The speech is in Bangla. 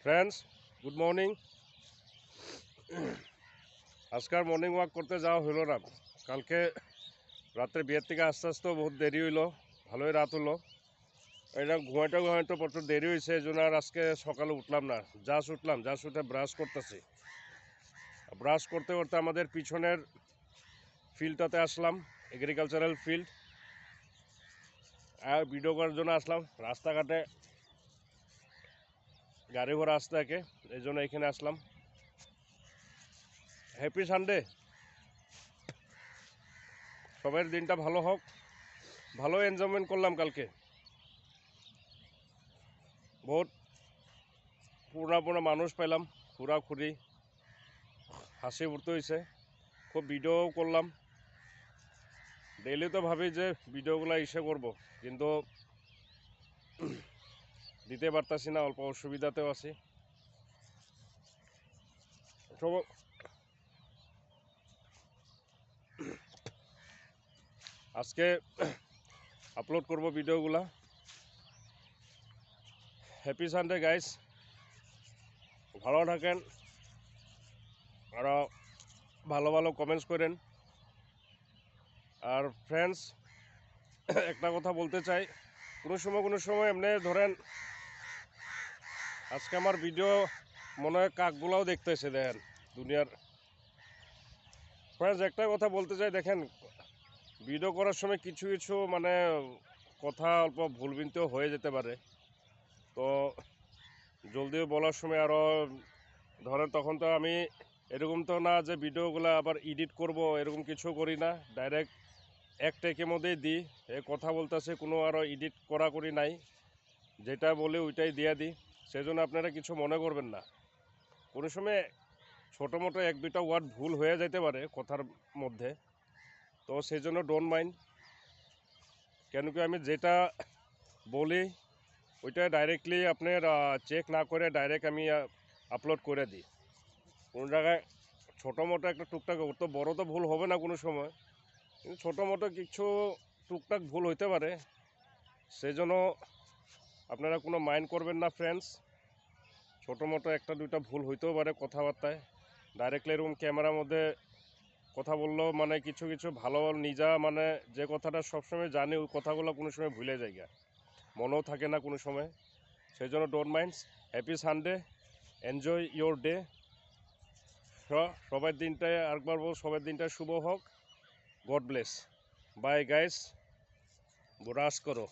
Friends, good morning. আজকাল মর্নিং ওয়াক করতে যাওয়া হলো না। কালকে রাত্রে বিয়ের থেকে আস্তে আস্তে বহুত দেরি হইলো, ভালোই রাত হলো। এটা ঘুমাইতে প্রচুর দেরি হয়েছে, এই জন্য আর আজকে সকালে উঠলাম না। জাস্ট উঠে ব্রাশ করতেছি। ব্রাশ করতে করতে আমাদের পিছনের ফিল্ডটাতে আসলাম, এগ্রিকালচারাল ফিল্ড। আর ভিডিও করার জন্য আসলাম। রাস্তাঘাটে গাড়ি ঘোড়া আসতে থাকে, এই জন্য এখানে আসলাম। হ্যাপি সানডে, সবার দিনটা ভালো হোক। ভালো এনজয়মেন্ট করলাম কালকে। বহুত পুরোনো মানুষ পেলাম, ঘোরাঘুরি, হাসি উঠতে হয়েছে। খুব ভিডিও করলাম। ডেইলি তো ভাবি যে ভিডিওগুলো করব, কিন্তু দিতে পারতাছি না, অল্প অসুবিধাতেও আছি। সব আজকে আপলোড করব ভিডিওগুলা। হ্যাপি সানডে গাইস, ভালো থাকেন, আরও ভালো ভালো কমেন্টস করেন। আর ফ্রেন্ডস, একটা কথা বলতে চাই, কোনো সময় এমনি ধরেন আজকে আমার ভিডিও মনে হয় কাকগুলাও দেখতেছে, দেখেন দুনিয়ার। ফ্রেন্ডস, একটা কথা বলতে চাই, দেখেন ভিডিও করার সময় কিছু কিছু মানে কথা অল্প ভুলভ্রান্তিও হয়ে যেতে পারে। তো জলদিও বলার সময় আরও ধরেন, তখন তো আমি এরকম তো না যে ভিডিওগুলো আবার এডিট করব, এরকম কিছু করি না। ডাইরেক্ট এক টেকের মধ্যেই দিই। এ কথা বলতেছে, কোনো আরও এডিট করি নাই, যেটা বলে ওইটাই দিয়ে দিই। সেজন্য আপনারা কিছু মনে করবেন না। কোনো সময় ছোটো মোটো এক দুইটা ওয়ার্ড ভুল হয়ে যেতে পারে কথার মধ্যে, তো সেই জন্য ডোন্ট মাইন্ড। কেন কি আমি যেটা বলি ওইটা ডাইরেক্টলি আপনার চেক না করে ডাইরেক্ট আমি আপলোড করে দিই। কোনো জায়গায় ছোটো মোটো একটা টুকটাক, ওর তো বড়ো তো ভুল হবে না কোনো সময়, কিন্তু ছোটো মোটো কিছু টুকটাক ভুল হইতে পারে। সেই জন্য আপনারা কোনো মাইন্ড করবেন না ফ্রেন্ডস। ছোটো মোটো একটা দুইটা ভুল হইতেও পারে কথাবার্তায়। ডাইরেক্টলি এরকম ক্যামেরার মধ্যে কথা বললেও মানে কিছু কিছু ভালো নিজা মানে যে কথাটা সবসময় জানি, ওই কথাগুলো কোনো সময় ভুলে যাই, মনেও থাকে না কোনো সময়। সেই জন্য don't minds. Happy Sunday, enjoy your day. সবার দিনটায় আরেকবার বল, সবার দিনটা শুভ হোক। God bless. Bye guys, brush করো।